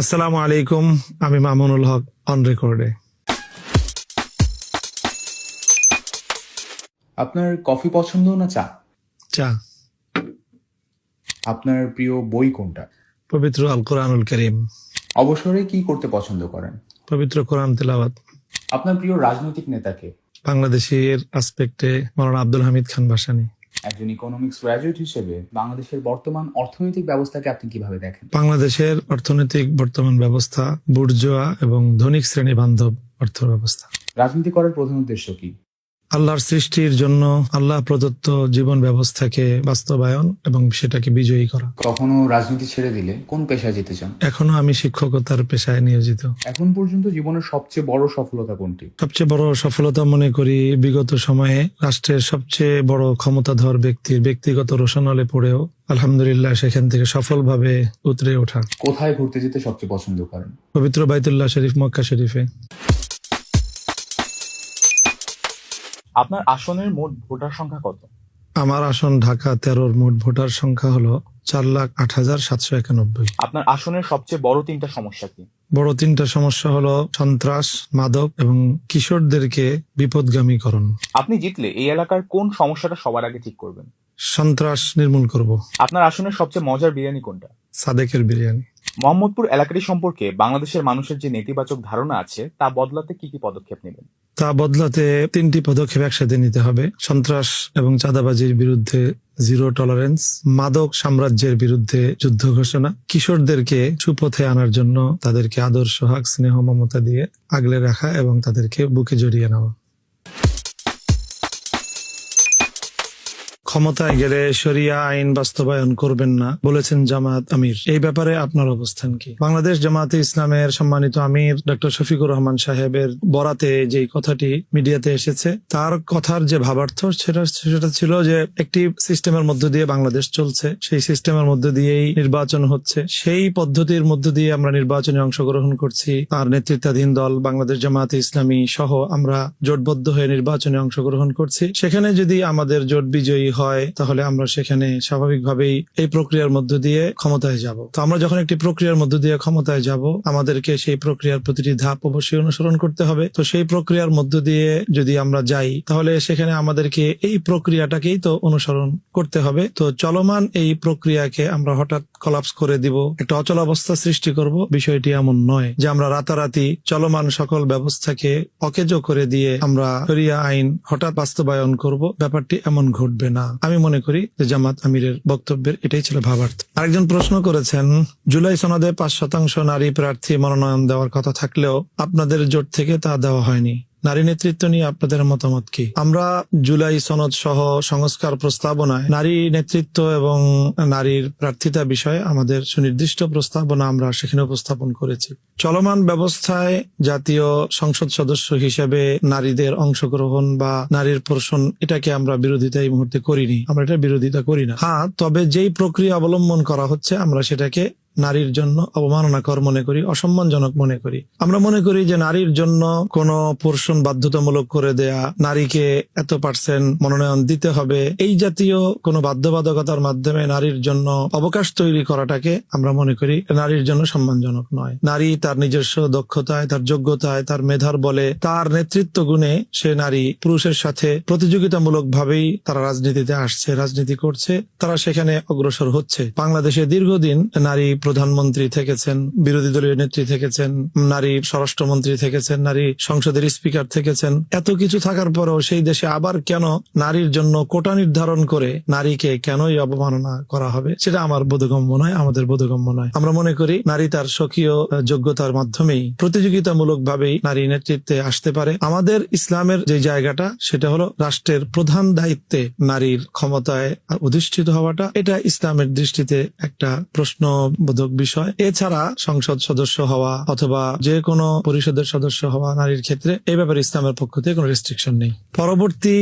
আসসালামু আলাইকুম, আমি মামুনুল হক, অন রেকর্ডে। আপনার কফি পছন্দ না চা? চা। আপনার প্রিয় বই কোনটা? পবিত্র আল কোরআনুল কারীম। অবসরে কি করতে পছন্দ করেন? পবিত্র কোরআন তেলাওয়াত। আপনার প্রিয় রাজনৈতিক নেতাকে? বাংলাদেশের আসপেক্টে মাওলানা আব্দুল হামিদ খান ভাসানী। একজন ইকোনমিক্স গ্র্যাজুয়েট হিসেবে বাংলাদেশের বর্তমান অর্থনৈতিক ব্যবস্থাকে আপনি কিভাবে দেখেন? বাংলাদেশের অর্থনৈতিক বর্তমান ব্যবস্থা বুর্জোয়া এবং ধনিক শ্রেণী বান্ধব অর্থ ব্যবস্থা। রাজনীতি করার প্রধান উদ্দেশ্য কি? আল্লাহর সৃষ্টির জন্য আল্লাহ প্রদত্ত জীবন ব্যবস্থাকে বাস্তবায়ন এবং সেটাকে বিজয়ী করা। কখনো রাজনীতি ছেড়ে দিলে কোন পেশায় যেতে চান? এখনো আমি শিক্ষকতার পেশায় নিয়োজিত। এখন পর্যন্ত জীবনের সবচেয়ে বড় সফলতা কোনটি? সবচেয়ে বড় সফলতা মনে করি বিগত সময়ে রাষ্ট্রের সবচেয়ে বড় ক্ষমতাধর ব্যক্তির ব্যক্তিগত রোশনালে পড়েও আলহামদুলিল্লাহ সেখান থেকে সফলভাবে উতরে ওঠা। কোথায় ঘুরতে যেতে সবচেয়ে পছন্দ করেন? পবিত্র বাইতুল্লাহ শরীফ, মক্কা শরীফে। আপনার আসনের মোট ভোটার সংখ্যা কত? আমার আসন ঢাকা 13-র মোট ভোটার সংখ্যা হলো 4,08,791। আপনার আসনের সবচেয়ে বড় তিনটা সমস্যা কি? বড় তিনটা সমস্যা হলো সন্ত্রাস, মাদক এবং কিশোরদেরকে বিপদগামীকরণ। আপনি জিতলে এই এলাকার কোন সমস্যাটা সবার আগে ঠিক করবেন? সন্ত্রাস নির্মূল করব। আপনার আসনের সবচেয়ে মজার বিরিয়ানি কোনটা? সাদেকের বিরিয়ানি। মোহাম্মদপুর এলাকাটি সম্পর্কে বাংলাদেশের মানুষের যে নেতিবাচক ধারণা আছে তা বদলাতে কি কি পদক্ষেপ নেবেন? তা বদলাতে 3টি পদক্ষেপ একসাথে নিতে হবে। সন্ত্রাস এবং চাঁদাবাজির বিরুদ্ধে জিরো টলারেন্স, মাদক সাম্রাজ্যের বিরুদ্ধে যুদ্ধ ঘোষণা, কিশোরদেরকে সুপথে আনার জন্য তাদেরকে আদর সোহাগ স্নেহ মমতা দিয়ে আগলে রাখা এবং তাদেরকে বুকে জড়িয়ে নেওয়া। ক্ষমতায় গেলে শরিয়া আইন বাস্তবায়ন করবেন না বলেছেন জামাত আমির। এই ব্যাপারে আপনার অবস্থান কি? বাংলাদেশ জামাতে ইসলামের সম্মানিত আমির ডক্টর শফিকুর রহমান সাহেবের বরাতে যে কথাটি মিডিয়াতে এসেছে, তার কথার যে ভাবার্থ সেটা ছিল যে একটি সিস্টেমের মধ্য দিয়ে বাংলাদেশ চলছে, সেই সিস্টেমের মধ্য দিয়েই নির্বাচন হচ্ছে, সেই পদ্ধতির মধ্য দিয়ে আমরা নির্বাচনে অংশগ্রহণ করছি। তার নেতৃত্বাধীন দল বাংলাদেশ জামাতে ইসলামী সহ আমরা জোটবদ্ধ হয়ে নির্বাচনে অংশগ্রহণ করছি। সেখানে যদি আমাদের জোট বিজয়ী হয় তাহলে আমরা সেখানে স্বাভাবিকভাবেই এই প্রক্রিয়ার মধ্য দিয়ে ক্ষমতায় যাব। তো আমরা যখন একটি প্রক্রিয়ার মধ্য দিয়ে ক্ষমতায় যাব, আমাদেরকে সেই প্রক্রিয়ার প্রতিটি ধাপ অবশ্যই অনুসরণ করতে হবে। তো সেই প্রক্রিয়ার মধ্য দিয়ে যদি আমরা যাই তাহলে সেখানে আমাদেরকে এই প্রক্রিয়াটাকেই তো অনুসরণ করতে হবে। তো চলমান এই প্রক্রিয়াকে আমরা হঠাৎ কলাপস করে দিব, একটা অচল অবস্থা সৃষ্টি করব, বিষয়টি এমন নয় যে আমরা রাতারাতি চলমান সকল ব্যবস্থাকে অকেজো করে দিয়ে আমরা শরিয়া আইন হঠাৎ বাস্তবায়ন করব, ব্যাপারটি এমন ঘটবে না। আমি মনে করি যে জামাত আমিরের বক্তব্যের এটাই ছিল ভাবার্থ। আরেকজন প্রশ্ন করেছেন, জুলাই সনদে 5% নারী প্রার্থী মনোনয়ন দেওয়ার কথা থাকলেও আপনাদের জোট থেকে তা দেওয়া হয়নি। নারী নেতৃত্ব নিয়ে আপনাদের মতামত কি? আমরা জুলাই সনদ সহ সংস্কার প্রস্তাবনায় নারী নেতৃত্ব এবং নারীর প্রার্থিতা বিষয়ে আমাদের সুনির্দিষ্ট প্রস্তাবনা আমরা সেখানে উপস্থাপন করেছি। চলমান ব্যবস্থায় জাতীয় সংসদ সদস্য হিসেবে নারীদের অংশগ্রহণ বা নারীর পোষণ, এটাকে আমরা বিরোধিতা এই মুহূর্তে করিনি, আমরা এটা বিরোধিতা করি না। হ্যাঁ, তবে যেই প্রক্রিয়া অবলম্বন করা হচ্ছে আমরা সেটাকে নারীর জন্য অবমাননাকর মনে করি, অসম্মানজনক মনে করি। আমরা মনে করি যে নারীর জন্য কোন পোর্শন বাধ্যতামূলক করে দেয়া, নারীকে এত % মনোনয়ন দিতে হবে, এই জাতীয় কোন বাধ্যবাধকতার মাধ্যমে নারীর জন্য অবকাশ তৈরি করাটাকে আমরা মনে করি নারীর জন্য সম্মানজনক নয়। নারী তার নিজস্ব দক্ষতায়, তার যোগ্যতায়, তার মেধার বলে, তার নেতৃত্ব গুণে সে নারী পুরুষের সাথে প্রতিযোগিতামূলক ভাবেই তারা রাজনীতিতে আসছে, রাজনীতি করছে, তারা সেখানে অগ্রসর হচ্ছে। বাংলাদেশে দীর্ঘদিন নারী প্রধানমন্ত্রী থেকেছেন, বিরোধী দলীয় নেত্রী থেকেছেন, নারী স্বরাষ্ট্রমন্ত্রী থেকেছেন, নারী সংসদের স্পিকার থেকেছেন। এত কিছু থাকার পরেও সেই দেশে আবার কেন নারীর জন্য কোটা নির্ধারণ করে নারীকে কেনই অবমাননা করা হবে, সেটা আমার বোধগম্য নয়, আমাদের বোধগম্য নয়। আমরা মনে করি নারী তার স্বকীয় যোগ্যতার মাধ্যমেই প্রতিযোগিতামূলক ভাবেই নারী নেতৃত্বে আসতে পারে। আমাদের ইসলামের যে জায়গাটা সেটা হলো রাষ্ট্রের প্রধান দায়িত্বে নারীর ক্ষমতায় অধিষ্ঠিত হওয়াটা, এটা ইসলামের দৃষ্টিতে একটা প্রশ্ন বিষয়। এছাড়া সংসদ সদস্য হওয়া অথবা যে কোনো পরিষদের সদস্য হওয়া নারীর ক্ষেত্রে এই ব্যাপারে ইসলামের পক্ষ থেকে কোনো রেস্ট্রিকশন নেই। পরবর্তী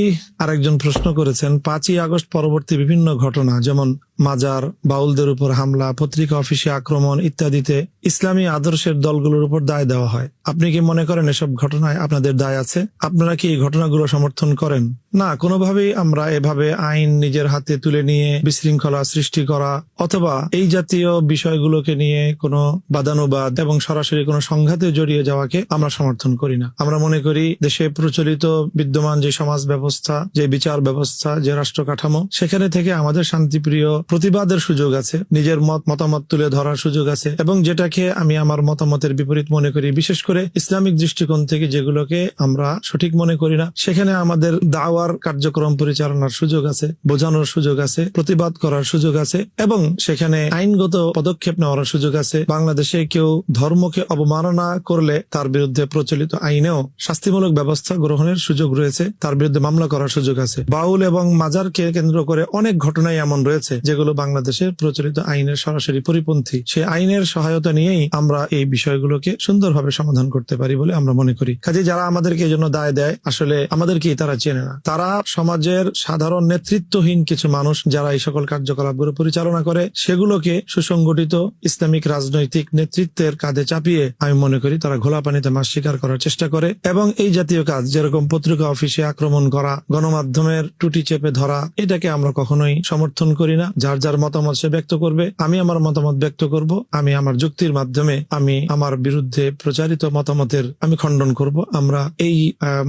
আরেকজন প্রশ্ন করেছেন, 5ই আগস্ট পরবর্তী বিভিন্ন ঘটনা যেমন মাজার, বাউলদের উপর হামলা, পত্রিকা অফিসে আক্রমণ ইত্যাদিতে ইসলামী আদর্শের দলগুলোর উপর দায় দেওয়া হয়। আপনি কি মনে করেন এসব ঘটনায় আপনাদের দায় আছে? আপনারা কি এই ঘটনাগুলো সমর্থন করেন? না, কোনোভাবেই আমরা এভাবে আইন নিজের হাতে তুলে নিয়ে বিশৃঙ্খলা সৃষ্টি করা অথবা এই জাতীয় বিষয়গুলোকে নিয়ে কোনো বাদানুবাদ এবং সরাসরি কোনো সংঘাতে জড়িয়ে যাওয়াকে আমরা সমর্থন করি না। আমরা মনে করি দেশে প্রচলিত বিদ্যমান যে সমাজ ব্যবস্থা, যে বিচার ব্যবস্থা, যে রাষ্ট্র কাঠামো, সেখানে থেকে আমাদের শান্তিপ্রিয় প্রতিবাদের সুযোগ আছে, নিজের মতামত তুলে ধরার সুযোগ আছে, এবং যেটাকে আমি আমার মতামতের বিপরীত মনে করি, বিশেষ করে ইসলামিক দৃষ্টিকোণ থেকে যেগুলোকে আমরা সঠিক মনে করি না, সেখানে আমাদের দাওয়ার কার্যক্রম পরিচালনার সুযোগ আছে, বোঝানোর সুযোগ আছে, প্রতিবাদ করার সুযোগ আছে, এবং সেখানে আইনগত পদক্ষেপ নেওয়ার সুযোগ আছে। বাংলাদেশে কেউ ধর্মকে অবমাননা করলে তার বিরুদ্ধে প্রচলিত আইনেও শাস্তিমূলক ব্যবস্থা গ্রহণের সুযোগ রয়েছে, তার বিরুদ্ধে মামলা করার সুযোগ আছে। বাউল এবং মাজারকে কেন্দ্র করে অনেক ঘটনাই এমন রয়েছে যেগুলো বাংলাদেশের প্রচলিত আইনের সরাসরি পরিপন্থী। সেই আইনের সহায়তা নিয়েই আমরা এই বিষয়গুলোকে সুন্দরভাবে সমাধান করতে পারি বলে আমরা মনে করি। কাজে যারা আমাদেরকে এই জন্য দায় দেয়, আসলে আমাদেরকে তারা চেনে না। তারা সমাজের সাধারণ নেতৃত্বহীন কিছু মানুষ যারা এই সকল কার্যকলাপগুলো পরিচালনা করে, সেগুলোকে সুসংগঠিত ইসলামিক রাজনৈতিক নেতৃত্বের কাঁধে চাপিয়ে আমি মনে করি তারা ঘোলা পানিতে মাছ শিকার করার চেষ্টা করে। এবং এই জাতীয় কাজ, যেরকম পত্রিকা অফিসে আক্রমণ করা, গণমাধ্যমের টুটি চেপে ধরা, এটাকে আমরা কখনোই সমর্থন করি না। যার যার মতামত সে ব্যক্ত করবে, আমি আমার মতামত ব্যক্ত করব, আমি আমার যুক্তির মাধ্যমে আমি আমার বিরুদ্ধে প্রচারিত মতামতের আমি খণ্ডন করব। আমরা এই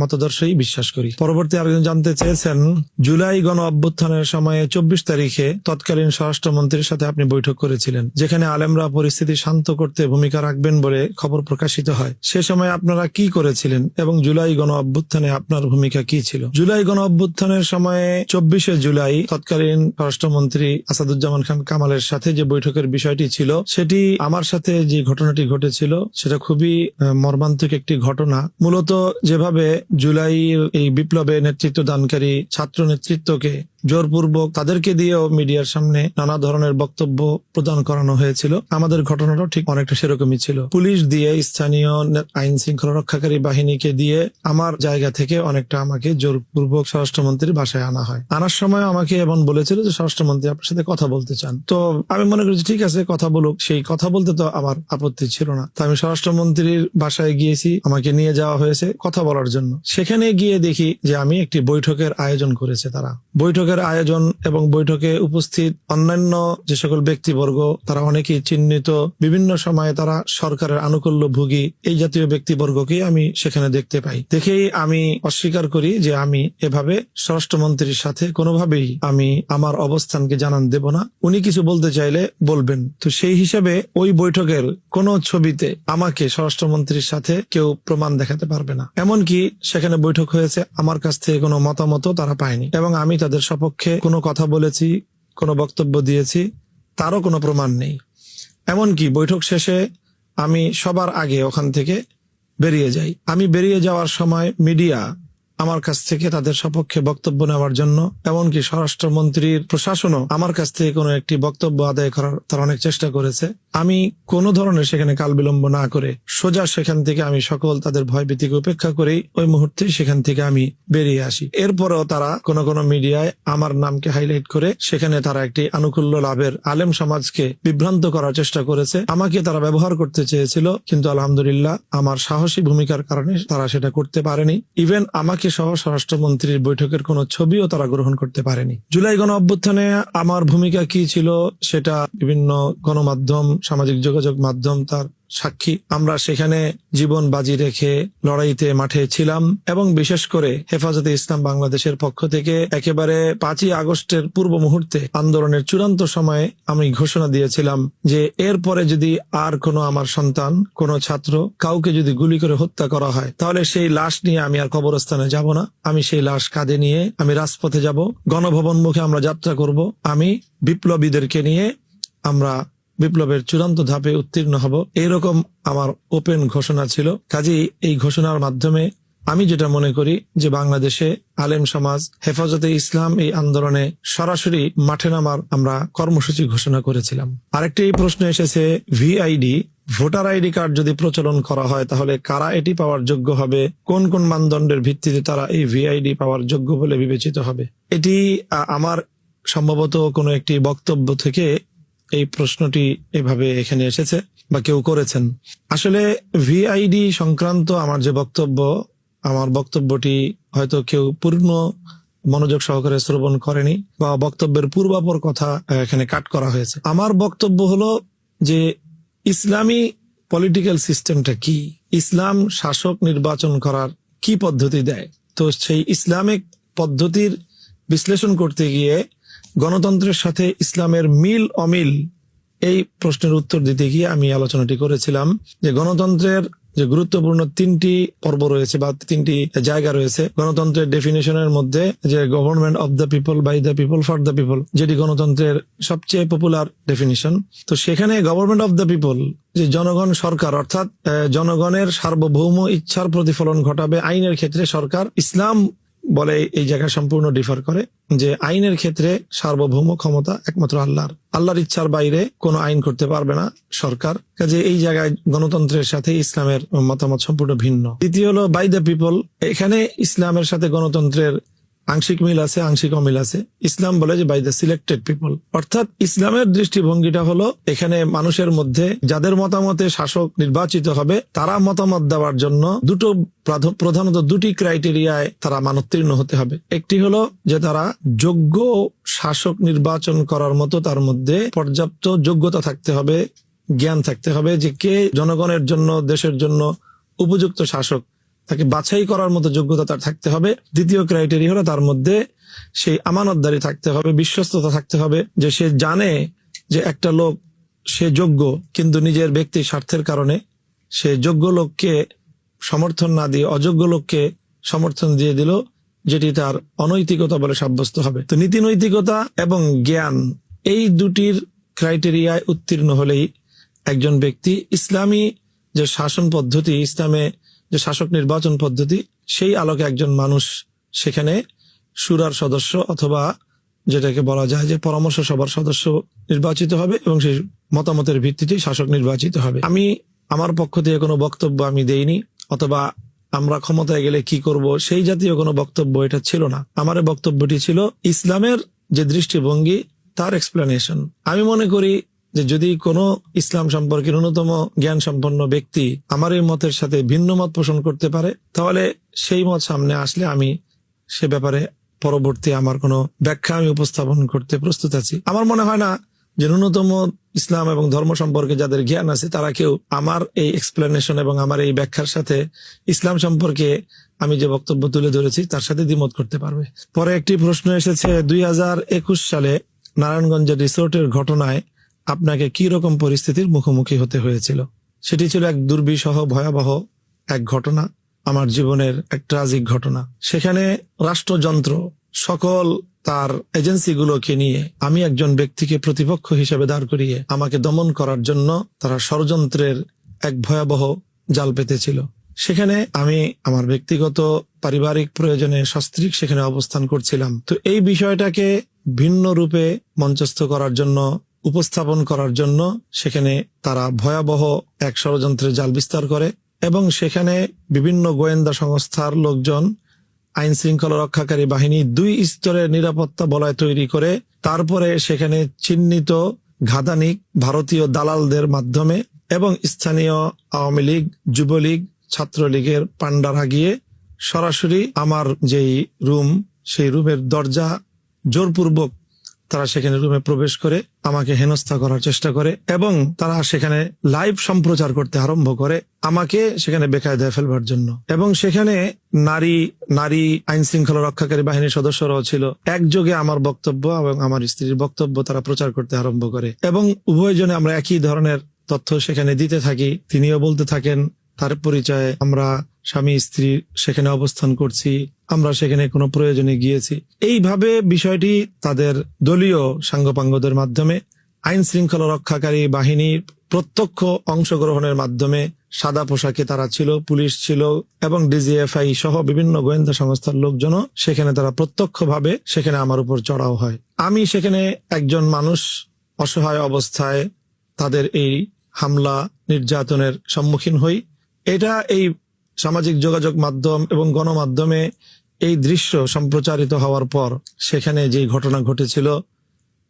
মতাদর্শই বিশ্বাস করি। পরবর্তী আরেকজন জানতে চেয়েছেন, জুলাই গণ অভ্যুত্থানের সময়ে 24 তারিখে তৎকালীন স্বরাষ্ট্রমন্ত্রীর সাথে আপনি বৈঠক করেছিলেন, যেখানে আলেমরা পরিস্থিতি শান্ত করতে ভূমিকা রাখবেন বলে খবর প্রকাশিত হয়। সে সময় আপনারা কি করেছিলেন এবং জুলাই গণ অভ্যুত্থানে আপনার ভূমিকা কি ছিল? জুলাই গণ অভ্যুত্থানের সময়ে 24শে জুলাই তৎকালীন স্বরাষ্ট্রমন্ত্রী আসাদুজ্জামান খান কামালের সাথে যে বৈঠকের বিষয়টি ছিল, সেটি আমার সাথে যে ঘটনাটি ঘটেছিল সেটা খুবই মর্মান্তিক একটি ঘটনা। মূলত যেভাবে জুলাই এই বিপ্লবে নেতৃত্ব দানকারী ছাত্র নেতৃত্বকে জোরপূর্বক তাদেরকে দিয়েও মিডিয়ার সামনে নানা ধরনের বক্তব্য প্রদান করানো হয়েছিল, আমাদের ঘটনাটাও ঠিক অনেকটা সেরকমই ছিল। পুলিশ দিয়ে, স্থানীয় আইন শৃঙ্খলা রক্ষাকারী বাহিনীকে দিয়ে আমার জায়গা থেকে অনেকটা আমাকে জোরপূর্বক স্বরাষ্ট্রমন্ত্রীর বাসায় আনা হয়। আনার সময় আমাকে এমন বলেছিল যে স্বরাষ্ট্রমন্ত্রী আপনার সাথে কথা বলতে চান। তো আমি মনে করি ঠিক আছে, কথা বলুক। সেই কথা বলতে তো আমার আপত্তি ছিল না। তো আমি স্বরাষ্ট্রমন্ত্রীর বাসায় গিয়েছি, আমাকে নিয়ে যাওয়া হয়েছে কথা বলার জন্য। সেখানে গিয়ে দেখি যে আমি একটি বৈঠকের আয়োজন করেছে তারা। বৈঠকের আয়োজন এবং বৈঠকে উপস্থিত অন্যান্য যে সকল ব্যক্তিবর্গ, তারা অনেকেই চিহ্নিত, বিভিন্ন সময়ে তারা সরকারের আনুকূল্য ভোগী, এই জাতীয় ব্যক্তিবর্গকেই আমি সেখানে দেখতে পাই। দেখেই আমি অস্বীকার করি যে আমি এভাবে স্বরাষ্ট্রমন্ত্রীর সাথে কোনোভাবেই আমি আমার অবস্থানকে জানান দেব না। উনি কিছু বলতে চাইলে বলবেন। তো সেই হিসাবে ওই বৈঠকের কোন ছবিতে আমাকে স্বরাষ্ট্রমন্ত্রীর সাথে কেউ প্রমাণ দেখাতে পারবে না। এমনকি সেখানে বৈঠক হয়েছে, আমার কাছ থেকে কোনো মতামতও তারা পায়নি, এবং আমি তাদের সপক্ষে কোনো কথা বলেছি, কোনো বক্তব্য দিয়েছি, তারও কোনো প্রমাণ নেই। এমনকি বৈঠক শেষে আমি সবার আগে ওখান থেকে বেরিয়ে যাই। আমি বেরিয়ে যাওয়ার সময় মিডিয়া আমার কাছ থেকে তাদের সপক্ষে বক্তব্য নেওয়ার জন্য, এমনকি স্বরাষ্ট্রমন্ত্রীর প্রশাসনও আমার কাছ থেকে কোনো একটি বক্তব্য আদায় করার তারা অনেক চেষ্টা করেছে। আমি কোনো ধরনের সেখানে কাল বিলম্ব না করে সোজা সেখান থেকে আমি সকল তাদের ভয়ভীতিকে উপেক্ষা করেই ওই মুহূর্তে সেখান থেকে আমি বেরিয়ে আসি। এরপরেও তারা কোনো কোনো মিডিয়ায় আমার নামকে হাইলাইট করে সেখানে তারা একটি আনুকূল্য লাভের আলেম সমাজকে বিভ্রান্ত করার চেষ্টা করেছে। আমাকে তারা ব্যবহার করতে চেয়েছিল, কিন্তু আলহামদুলিল্লাহ আমার সাহসী ভূমিকার কারণে তারা সেটা করতে পারেনি। ইভেন আমাকে সহ স্বরাষ্ট্রমন্ত্রীর বৈঠকের কোনো ছবিও তারা গ্রহণ করতে পারেনি। জুলাই গণ অভ্যুত্থানে আমার ভূমিকা কি ছিল সেটা বিভিন্ন গণমাধ্যম, সামাজিক যোগাযোগ মাধ্যম তার সাক্ষী। আমরা সেখানে জীবন বাজি রেখে লড়াইতে মাঠে ছিলাম, এবং বিশেষ করে হেফাজতে ইসলাম বাংলাদেশের পক্ষ থেকে একেবারে 5ই আগস্টের পূর্ব মুহূর্তে আন্দোলনের চূড়ান্ত সময়ে আমি ঘোষণা দিয়েছিলাম যে এরপরে যদি আর কোনো আমার সন্তান, কোনো ছাত্র, কাউকে যদি গুলি করে হত্যা করা হয়, তাহলে সেই লাশ নিয়ে আমি আর কবরস্থানে যাব না। আমি সেই লাশ কাঁধে নিয়ে আমি রাজপথে যাব, গণভবন মুখে আমরা যাত্রা করব। আমি বিপ্লবীদেরকে নিয়ে আমরা বিপ্লবের চূড়ান্ত ধাপে উত্তীর্ণ হব, এইরকম আমার ওপেন ঘোষণা ছিল। কাজেই এই ঘোষণার মাধ্যমে আমি যেটা মনে করি যে বাংলাদেশে আলেম সমাজ, হেফাজতে ইসলাম এই আন্দোলনে সরাসরি মাঠে নামার আমরা কর্মসূচি ঘোষণা করেছিলাম। আরেকটি প্রশ্ন এসেছে, ভিআইডি ভোটার আইডি কার্ড যদি প্রচলন করা হয় তাহলে কারা এটি পাওয়ার যোগ্য হবে? কোন কোন মানদণ্ডের ভিত্তিতে তারা এই ভিআইডি পাওয়ার যোগ্য বলে বিবেচিত হবে? এটি আমার সম্ভবত কোনো একটি বক্তব্য থেকে এই প্রশ্নটি এভাবে এখানে এসেছে। বা কেউ করেছেন। আসলে ভিআইডি সংক্রান্ত আমার বক্তব্যটি হয়তো কেউ পূর্ণ মনোযোগ সহকারে শ্রবণ করেনি বা বক্তব্যের পূর্বাপর কথা এখানে কাট করা হয়েছে। আমার বক্তব্য হলো যে ইসলামী পলিটিক্যাল সিস্টেমটা কি, ইসলাম শাসক নির্বাচন করার কি পদ্ধতি দেয়। তো সেই ইসলামিক পদ্ধতির বিশ্লেষণ করতে গিয়ে গণতন্ত্রের সাথে ইসলামের মিল অমিল এই প্রশ্নের উত্তর দিতে গিয়ে আমি আলোচনাটি করেছিলাম যে গণতন্ত্রের যে গুরুত্বপূর্ণ 3টি পর্ব রয়েছে বা 3টি জায়গা রয়েছে গণতন্ত্রের ডেফিনেশনের মধ্যে, যে government of the people, by the people, for the people, যেটি গণতন্ত্রের সবচেয়ে পপুলার ডেফিনিশন। তো সেখানে গভর্নমেন্ট অফ দ্য পিপল, যে জনগণ সরকার, অর্থাৎ জনগণের সার্বভৌম ইচ্ছার প্রতিফলন ঘটাবে আইনের ক্ষেত্রে সরকার। ইসলাম বলে এই জায়গায় সম্পূর্ণ ডিফার করে যে আইনের ক্ষেত্রে সার্বভৌম ক্ষমতা একমাত্র আল্লাহর ইচ্ছার বাইরে কোনো আইন করতে পারবে না সরকার। কাজে এই জায়গায় গণতন্ত্রের সাথে ইসলামের মতামত সম্পূর্ণ ভিন্ন। দ্বিতীয় হলো বাই দ্য পিপল, এখানে ইসলামের সাথে গণতন্ত্রের আংশিক মিল আছে, আংশিক অমিল আছে। ইসলাম বলে যে বাই দ্য সিলেক্টেড পিপল, অর্থাৎ ইসলামের দৃষ্টিভঙ্গিটা হলো এখানে মানুষের মধ্যে যাদের মতামতে শাসক নির্বাচিত হবে তারা মতামত দেওয়ার জন্য প্রধানত দুটি ক্রাইটেরিয়ায় তারা মানোত্তীর্ণ হতে হবে। একটি হলো যে তারা যোগ্য শাসক নির্বাচন করার মতো তার মধ্যে পর্যাপ্ত যোগ্যতা থাকতে হবে, জ্ঞান থাকতে হবে, যে কে জনগণের জন্য, দেশের জন্য উপযুক্ত শাসক, তাকে বাছাই করার মতো যোগ্যতা তার থাকতে হবে। দ্বিতীয় ক্রাইটেরিয়া হলো তার মধ্যে সেই আমানতদারি থাকতে হবে, বিশ্বস্ততা থাকতে হবে, যে সে জানে যে একটা লোক সে যোগ্য, কিন্তু নিজের ব্যক্তি স্বার্থের কারণে সে যোগ্য লোককে সমর্থন না দিয়ে অযোগ্য লোককে সমর্থন দিয়ে দিল, যেটি তার অনৈতিকতা বলে সাব্যস্ত হবে। তো নীতি নৈতিকতা এবং জ্ঞান এই দুটির ক্রাইটেরিয়ায় উত্তীর্ণ হলেই একজন ব্যক্তি ইসলামী যে শাসন পদ্ধতি, ইসলামে যে শাসক নির্বাচন পদ্ধতি, সেই আলোকে একজন মানুষ সেখানে শুরার সদস্য অথবা যেটাকে বলা যায় যে পরামর্শ সভার সদস্য নির্বাচিত হবে এবং সেই মতামতের ভিত্তিতেই শাসক নির্বাচিত হবে। আমি আমার পক্ষ থেকে কোনো বক্তব্য আমি দেইনি, অথবা আমরা ক্ষমতায় গেলে কি করব সেই জাতীয় কোনো বক্তব্য এটা ছিল না। আমার বক্তব্যটি ছিল ইসলামের যে দৃষ্টিভঙ্গি তার এক্সপ্লেনেশন। আমি মনে করি যে যদি কোনো ইসলাম সম্পর্কে ন্যূনতম জ্ঞান সম্পন্ন ব্যক্তি আমার এই মতের সাথে ভিন্ন মত পোষণ করতে পারে, তাহলে সেই মত সামনে আসলে আমি সে ব্যাপারে পরবর্তী আমার কোনো ব্যাখ্যা আমি উপস্থাপন করতে প্রস্তুত আছি। আমার মনে হয় না যে ন্যূনতম ইসলাম এবং ধর্ম সম্পর্কে যাদের জ্ঞান আছে তারা কেউ আমার এই এক্সপ্লেনেশন এবং আমার এই ব্যাখ্যার সাথে ইসলাম সম্পর্কে আমি যে বক্তব্য তুলে ধরেছি তার সাথে দ্বিমত করতে পারবে। পরে একটি প্রশ্ন এসেছে, 2021 সালে নারায়ণগঞ্জের রিসোর্টের ঘটনায় আপনাকে কি রকম পরিস্থিতির মুখোমুখি হতে হয়েছিল? সেটি ছিল এক দুর্বিষহ ভয়াবহ এক ঘটনা, আমার জীবনের এক ট্রাজিক ঘটনা। সেখানে রাষ্ট্রযন্ত্র সকল তার এজেন্সিগুলোকে নিয়ে আমি একজন ব্যক্তিকে প্রতিপক্ষ হিসেবে দাঁড় করিয়ে আমাকে দমন করার জন্য তারা ষড়যন্ত্রের এক ভয়াবহ জাল পেতেছিল। সেখানে আমি আমার ব্যক্তিগত পারিবারিক প্রয়োজনে সস্ত্রীক সেখানে অবস্থান করছিলাম। তো এই বিষয়টাকে ভিন্ন রূপে মঞ্চস্থ করার জন্য, উপস্থাপন করার জন্য সেখানে তারা ভয়াবহ এক ষড়যন্ত্রের জাল বিস্তার করে এবং সেখানে বিভিন্ন গোয়েন্দা সংস্থার লোকজন, আইন শৃঙ্খলা রক্ষাকারী বাহিনী 2 স্তরের নিরাপত্তা বলয় তৈরি করে তারপরে সেখানে চিহ্নিত ঘাদানিক ভারতীয় দালালদের মাধ্যমে এবং স্থানীয় আওয়ামী লীগ, যুবলীগ, ছাত্রলীগের পান্ডারা গিয়ে সরাসরি আমার যেই রুম, সেই রুমের দরজা জোরপূর্বক তারা সেখানে রুমে প্রবেশ করে আমাকে হেনস্থা করার চেষ্টা করে এবং তারা সেখানে লাইভ সম্প্রচার করতে আরম্ভ করে আমাকে সেখানে বেকায়দায় ফেলবার জন্য। এবং সেখানে নারী আইন শৃঙ্খলা রক্ষাকারী বাহিনীর সদস্যরাও ছিল। একযোগে আমার বক্তব্য এবং আমার স্ত্রীর বক্তব্য তারা প্রচার করতে আরম্ভ করে এবং উভয়জনে আমরা একই ধরনের তথ্য সেখানে দিতে থাকি। তিনিও বলতে থাকেন তার পরিচয়ে আমরা স্বামী স্ত্রী সেখানে অবস্থান করছি, আমরা সেখানে কোনো প্রয়োজনে গিয়েছি। এইভাবে বিষয়টি তাদের দলীয় সাঙ্গপাঙ্গদের মাধ্যমে, আইন শৃঙ্খলা রক্ষাকারী বাহিনীর প্রত্যক্ষ অংশগ্রহণের মাধ্যমে, সাদা পোশাকে তারা ছিল, পুলিশ ছিল এবং ডিজিএফআই সহ বিভিন্ন গোয়েন্দা সংস্থার লোকজনও সেখানে তারা প্রত্যক্ষভাবে সেখানে আমার উপর চড়াও হয়। আমি সেখানে একজন মানুষ অসহায় অবস্থায় তাদের এই হামলা নির্যাতনের সম্মুখীন হই। এটা এই সামাজিক যোগাযোগ মাধ্যম এবং গণমাধ্যমে এই দৃশ্য সম্প্রচারিত হওয়ার পর সেখানে যে ঘটনা ঘটেছিল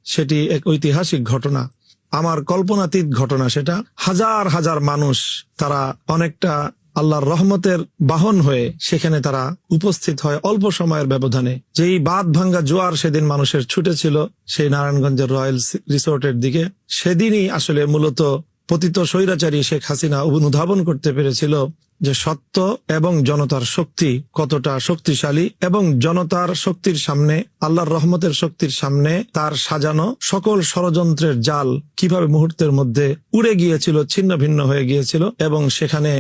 সেটি এক ঐতিহাসিক ঘটনা আমার কল্পনাতীত ঘটনা, সেটা হাজার হাজার মানুষ তারা অনেকটা আল্লাহর রহমতের বাহন হয়ে সেখানে তারা উপস্থিত হয় অল্প সময়ের ব্যবধানে। যেই বাঁধ ভাঙ্গা জোয়ার সেদিন মানুষের ছুটেছিল সেই নারায়ণগঞ্জের রয়্যাল রিসোর্টের দিকে, সেদিনই আসলে মূলত পতিত স্বৈরাচারী শেখ হাসিনা অনুধাবন করতে পেরেছিল যে সত্য এবং জনতার শক্তি কতটা শক্তিশালী, এবং জনতার শক্তির সামনে, আল্লাহর রহমতের শক্তির সামনে তার সাজানো সকল ষড়যন্ত্রের জাল কিভাবে মুহূর্তের মধ্যে উড়ে গিয়েছিল, ছিন্ন ভিন্ন হয়ে গিয়েছিল, এবং সেখানে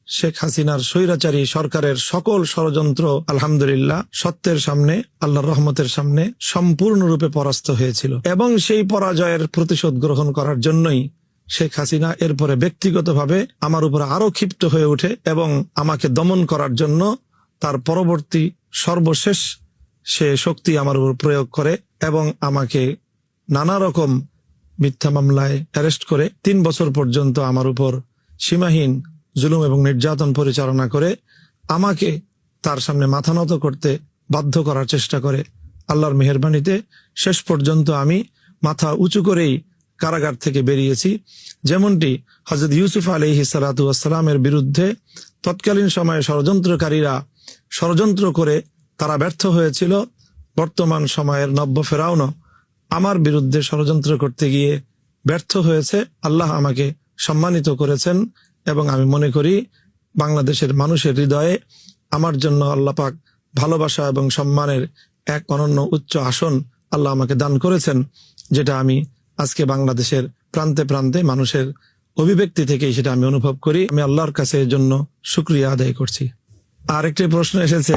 শেখ হাসিনার স্বৈরাচারী সরকারের সকল ষড়যন্ত্র আলহামদুলিল্লাহ সত্যের সামনে, আল্লাহর রহমতের সামনে সম্পূর্ণরূপে পরাস্ত হয়েছিল। এবং সেই পরাজয়ের প্রতিশোধ গ্রহণ করার জন্যই শেখ হাসিনা এরপরে ব্যক্তিগতভাবে আমার উপর আরো ক্ষিপ্ত হয়ে ওঠে এবং আমাকে দমন করার জন্য তার পরবর্তী সর্বশেষ সে শক্তি আমার উপর প্রয়োগ করে এবং আমাকে নানা রকম মিথ্যা মামলায় অ্যারেস্ট করে 3 বছর পর্যন্ত আমার উপর সীমাহীন জুলুম এবং নির্যাতন পরিচালনা করে আমাকে তার সামনে মাথা নত করতে বাধ্য করার চেষ্টা করে। আল্লাহর মেহেরবানিতে শেষ পর্যন্ত আমি মাথা উঁচু করেই কারাগার থেকে বেরিয়েছি। যেমনটি হযরত ইউসুফ আলাইহিস সালাতু ওয়াস সালামের বিরুদ্ধে তৎকালীন সময়ে ষড়যন্ত্রকারীরা ষড়যন্ত্র করে তারা ব্যর্থ হয়েছিল, বর্তমান সময়ের নব্য ফেরাউনও আমার বিরুদ্ধে ষড়যন্ত্র করতে গিয়ে ব্যর্থ হয়েছে। আল্লাহ আমাকে সম্মানিত করেছেন এবং আমি মনে করি বাংলাদেশের মানুষের হৃদয়ে আমার জন্য আল্লাহ পাক ভালোবাসা এবং সম্মানের এক অনন্য উচ্চ আসন আল্লাহ আমাকে দান করেছেন, যেটা আমি আজকে বাংলাদেশের প্রান্তে প্রান্তে মানুষের অভিব্যক্তি থেকেই সেটা আমি অনুভব করি। আমি আল্লাহর কাছে এর জন্য শুকরিয়া আদায় করছি। আরেকটি প্রশ্ন এসেছে,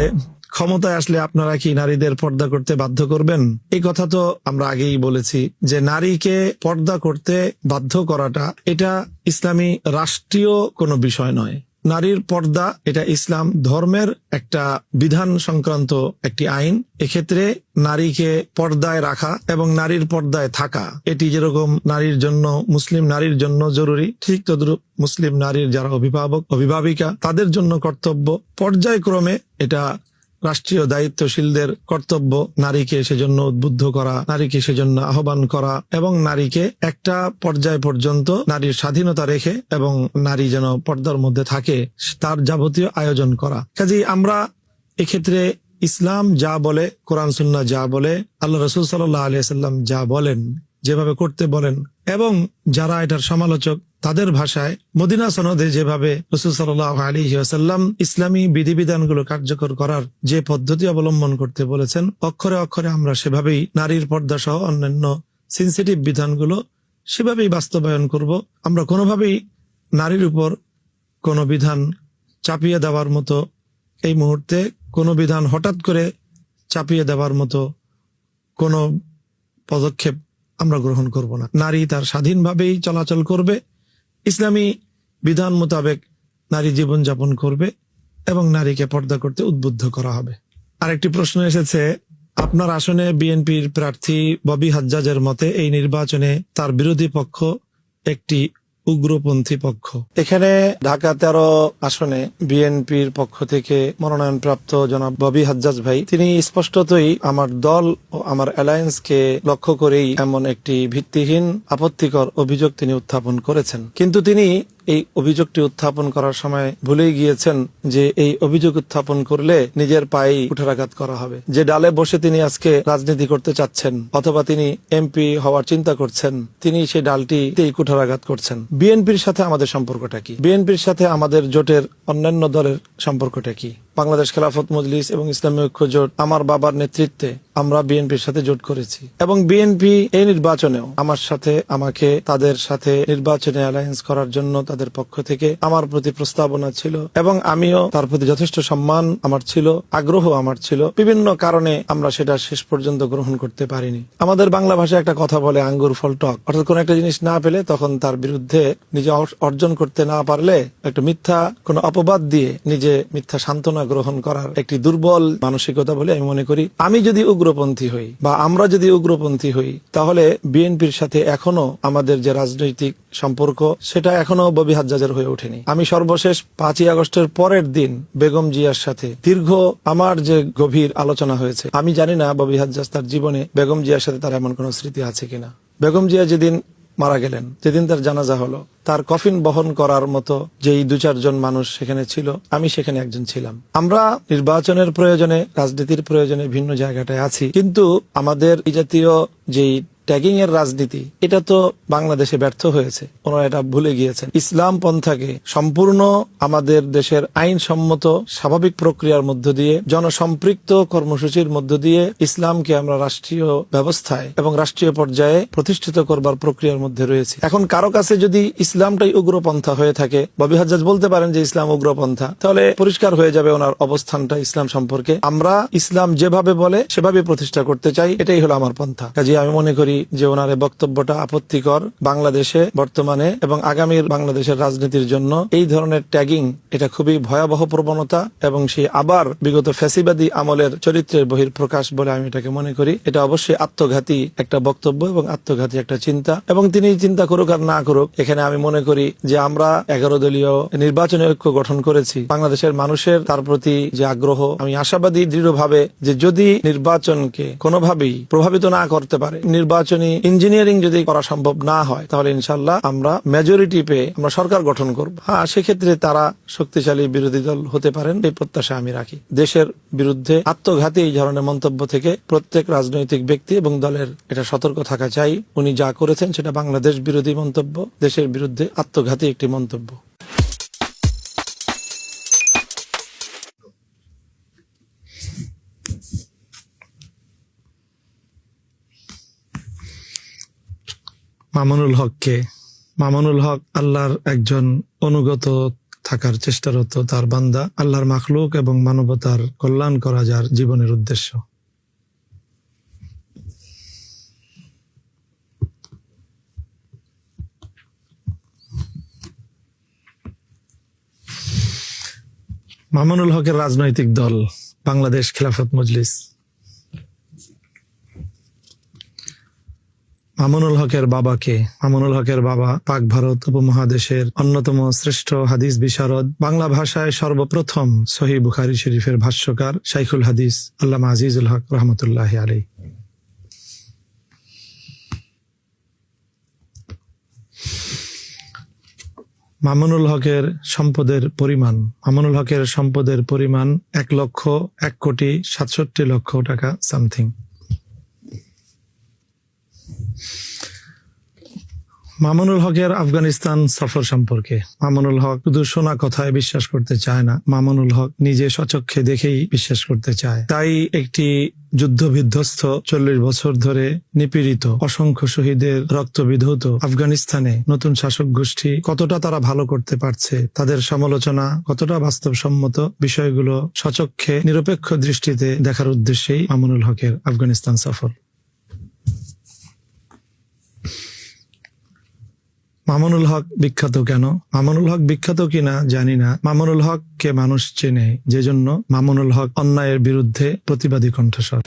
ক্ষমতায় আসলে আপনারা কি নারীদের পর্দা করতে বাধ্য করবেন? এই কথা তো আমরা আগেই বলেছি যে নারীকে পর্দা করতে বাধ্য করাটা এটা ইসলামী রাষ্ট্রীয় কোনো বিষয় নয়। নারীর পর্দা এটা ইসলাম ধর্মের একটা বিধান সংক্রান্ত একটি আইন। এক্ষেত্রে নারীকে পর্দায় রাখা এবং নারীর পর্দায় থাকা এটি যেরকম নারীর জন্য, মুসলিম নারীর জন্য জরুরি, ঠিক তদ্রুপ মুসলিম নারীর যারা অভিভাবক অভিভাবিকা তাদের জন্য কর্তব্য। পর্যায়ক্রমে এটা রাষ্ট্রীয় দায়িত্বশীলদের কর্তব্য নারীকে সেজন্য উদ্বুদ্ধ করা, নারীকে সেজন্য আহ্বান করা এবং নারীকে একটা পর্যায় পর্যন্ত নারীর স্বাধীনতা রেখে এবং নারী যেন পর্দার মধ্যে থাকে তার যাবতীয় আয়োজন করা। কাজেই আমরা এক্ষেত্রে ইসলাম যা বলে, কোরআন সুন্নাহ যা বলে, আল্লাহ রাসূল সাল্লাল্লাহু আলাইহি ওয়াসাল্লাম যা বলেন, যেভাবে করতে বলেন, এবং যারা এটার সমালোচক তাদের ভাষায় মদিনা সনদে যেভাবে রাসূল সাল্লাল্লাহু আলাইহি ওয়াসাল্লাম ইসলামী বিধিবিধানগুলো কার্যকর করার যে পদ্ধতি অবলম্বন করতে বলেছেন, অক্ষরে অক্ষরে আমরা সেভাবেই নারীর পর্দা সহ অন্যান্য সেনসিটিভ বিধানগুলো সেভাবেই বাস্তবায়ন করব। আমরা কোনোভাবেই নারীর উপর কোনো বিধান চাপিয়ে দেওয়ার মতো, এই মুহূর্তে কোনো বিধান হঠাৎ করে চাপিয়ে দেওয়ার মতো কোনো পদক্ষেপ আমরা গ্রহণ করব না। নারী তার স্বাধীনভাবেই চলাচল করবে, ইসলামী বিধান মোতাবেক নারী জীবনযাপন করবে এবং নারীকে পর্দা করতে উদ্বুদ্ধ করা হবে। আরেকটি প্রশ্ন এসেছে, আপনার আসনে বিএনপির প্রার্থী ববি হাজ্জাজের মতে এই নির্বাচনে তার বিরোধী পক্ষ একটি উগ্রপন্থী পক্ষ। এখানে ঢাকা 13 আসনে বিএনপির পক্ষ থেকে মনোনয়নপ্রাপ্ত জনাব ববি হাজ্জাজ ভাই, তিনি স্পষ্টতই আমার দল ও আমার অ্যালায়েন্সকে লক্ষ্য করেই এমন একটি ভিত্তিহীন আপত্তিকর অভিযোগ তিনি উত্থাপন করেছেন। কিন্তু তিনি এই অভিযোগটি উত্থাপন করার সময় ভুলেই গিয়েছেন যে এই অভিযোগ উত্থাপন করলে নিজের পায়েই কুঠারাঘাত করা হবে। যে ডালে বসে তিনি আজকে রাজনীতি করতে চাচ্ছেন অথবা তিনি এমপি হওয়ার চিন্তা করছেন, তিনি সেই ডালটিতেই কুঠারাঘাত করছেন। বিএনপির সাথে আমাদের সম্পর্কটা কি? বিএনপির সাথে আমাদের জোটের অন্যান্য দলের সম্পর্কটা কি? বাংলাদেশ খেলাফত মজলিস এবং ইসলামী ঐক্য জোট, আমার বাবার নেতৃত্বে আমরা বিএনপির সাথে জোট করেছি এবং বিএনপি এই নির্বাচনেও আমার সাথে, আমাকে তাদের সাথে নির্বাচনে অ্যালায়েন্স করার জন্য তাদের পক্ষ থেকে আমার প্রতি প্রস্তাবনা ছিল এবং আমিও তার প্রতি যথেষ্ট সম্মান আমার ছিল, আগ্রহ আমার ছিল। বিভিন্ন কারণে আমরা সেটা শেষ পর্যন্ত গ্রহণ করতে পারিনি। আমাদের বাংলা ভাষায় একটা কথা বলে, আঙ্গুর ফল টক, অর্থাৎ কোন একটা জিনিস না পেলে তখন তার বিরুদ্ধে নিজে অর্জন করতে না পারলে একটা মিথ্যা কোনো অপবাদ দিয়ে নিজে মিথ্যা সান্ত্বনা গ্রহণ করার একটি দুর্বল মানসিকতা বলে আমি মনে করি। আমি যদি উগ্রপন্থী হই বা আমরা যদি উগ্রপন্থী হই তাহলে বিএনপির সাথে এখনো আমাদের যে রাজনৈতিক সম্পর্ক সেটা এখনো ববি হাজ্জাজের হয়ে ওঠেনি। আমি সর্বশেষ 5ই আগস্টের পরের দিন বেগম জিয়ার সাথে দীর্ঘ আমার যে গভীর আলোচনা হয়েছে, আমি জানি না ববি হাজ্জাজ তার জীবনে বেগম জিয়ার সাথে তার এমন কোন স্মৃতি আছে কিনা। বেগম জিয়া যেদিন মারা গেলেন, যেদিন তার জানাজা হলো, তার কফিন বহন করার মতো যেই 2-4 জন মানুষ সেখানে ছিল, আমি সেখানে একজন ছিলাম। আমরা নির্বাচনের প্রয়োজনে, রাজনীতির প্রয়োজনে ভিন্ন জায়গাটায় আছি, কিন্তু আমাদের এই জাতীয় যেই ট্যাগিং এর রাজনীতি, এটা তো বাংলাদেশে ব্যর্থ হয়েছে। ওনারা এটা ভুলে গিয়েছেন। ইসলাম পন্থাকে সম্পূর্ণ আমাদের দেশের আইনসম্মত স্বাভাবিক প্রক্রিয়ার মধ্য দিয়ে, জনসম্পৃক্ত কর্মসূচির মধ্য দিয়ে ইসলামকে আমরা রাষ্ট্রীয় ব্যবস্থায় এবং রাষ্ট্রীয় পর্যায়ে প্রতিষ্ঠিত করবার প্রক্রিয়ার মধ্যে রয়েছে। এখন কারো কাছে যদি ইসলামটাই উগ্রপন্থা হয়ে থাকে, ববি হাজ্জাজ বলতে পারেন যে ইসলাম উগ্রপন্থা, তাহলে পরিষ্কার হয়ে যাবে ওনার অবস্থানটা ইসলাম সম্পর্কে। আমরা ইসলাম যেভাবে বলে সেভাবে প্রতিষ্ঠা করতে চাই, এটাই হলো আমার পন্থা। কাজে আমি মনে করি যে ওনার এই বক্তব্যটা আপত্তিকর। বাংলাদেশে বর্তমানে এবং আগামীর বাংলাদেশের রাজনীতির জন্য এই ধরনের ট্যাগিং, এটা খুবই ভয়াবহ প্রবণতা এবং সেই আবার বিগত ফ্যাসিবাদী আমলের চরিত্রের বহিঃপ্রকাশ বলে আমি এটাকে মনে করি। এটা অবশ্যই আত্মঘাতী একটা বক্তব্য এবং আত্মঘাতী একটা চিন্তা, এবং তিনি চিন্তা করুক আর না করুক, এখানে আমি মনে করি যে আমরা 11 দলীয় নির্বাচনী ঐক্য গঠন করেছি। বাংলাদেশের মানুষের তার প্রতি যে আগ্রহ, আমি আশাবাদী দৃঢ়ভাবে যে যদি নির্বাচনকে কোনোভাবেই প্রভাবিত না করতে পারে, নির্বাচনী ইঞ্জিনিয়ারিং যদি করা সম্ভব না হয়, তাহলে ইনশাল্লাহ আমরা মেজরিটি পেয়ে আমরা সরকার গঠন করব। হ্যাঁ, সেক্ষেত্রে তারা শক্তিশালী বিরোধী দল হতে পারেন, এই প্রত্যাশা আমি রাখি। দেশের বিরুদ্ধে আত্মঘাতী এই ধরনের মন্তব্য থেকে প্রত্যেক রাজনৈতিক ব্যক্তি এবং দলের এটা সতর্ক থাকা চাই। উনি যা করেছেন সেটা বাংলাদেশ বিরোধী মন্তব্য, দেশের বিরুদ্ধে আত্মঘাতী একটি মন্তব্য। মামুনুল হককে, মামুনুল হক আল্লাহর একজন অনুগত থাকার চেষ্টারত তার বান্দা, আল্লাহর মাখলুক এবং মানবতার কল্যাণ করা যার জীবনের উদ্দেশ্য। মামুনুল হকের রাজনৈতিক দল বাংলাদেশ খিলাফত মজলিস। মামুনুল হকের বাবাকে, মামুনুল হকের বাবা পাক ভারত উপমহাদেশের অন্যতম শ্রেষ্ঠ হাদিস বিশারদ, বাংলা ভাষায় সর্বপ্রথম সহিহ বুখারী শরীফের ভাষ্যকার শাইখুল হাদিস আল্লামা আজিজুল হক রহমতুল্লাহি আলাইহি। মামুনুল হকের সম্পদের পরিমাণ, মামুনুল হকের সম্পদের পরিমাণ 1,01,67,00,000 টাকা সামথিং। মামুনুল হকের আফগানিস্তান সফর সম্পর্কে, মামুনুল হক শুধু শোনা কথায় বিশ্বাস করতে চায় না, মামুনুল হক নিজে স্বচক্ষে দেখেই বিশ্বাস করতে চায়। তাই একটি যুদ্ধ বিধ্বস্ত, 40 বছর ধরে নিপীড়িত, অসংখ্য শহীদের রক্ত বিধৌত আফগানিস্তানে নতুন শাসক গোষ্ঠী কতটা তারা ভালো করতে পারছে, তাদের সমালোচনা কতটা বাস্তবসম্মত, বিষয়গুলো স্বচক্ষে নিরপেক্ষ দৃষ্টিতে দেখার উদ্দেশ্যেই মামুনুল হকের আফগানিস্তান সফর। মামুনুল হক বিখ্যাত কেন? মামুনুল হক বিখ্যাত কিনা জানি না, মামুনুল হককে মানুষ চেনে যে জন্য মামুনুল হক অন্যায়ের বিরুদ্ধে প্রতিবাদী কণ্ঠস্বর।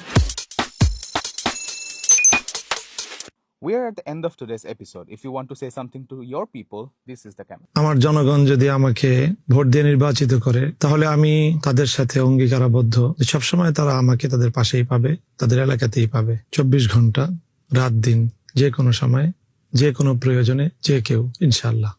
We are at the end of today's episode. If you want to say something to your people, this is the camera. আমার জনগণ যদি আমাকে ভোট দিয়ে নির্বাচিত করে, তাহলে আমি তাদের সাথে অঙ্গীকারাবদ্ধ যে সবসময় তারা আমাকে তাদের পাশেই পাবে, তাদের এলাকাতেই পাবে, 24 ঘন্টা রাত দিন, যে কোনো সময়, যে কোনো প্রয়োজনে, যে কেউ, ইনশাআল্লাহ।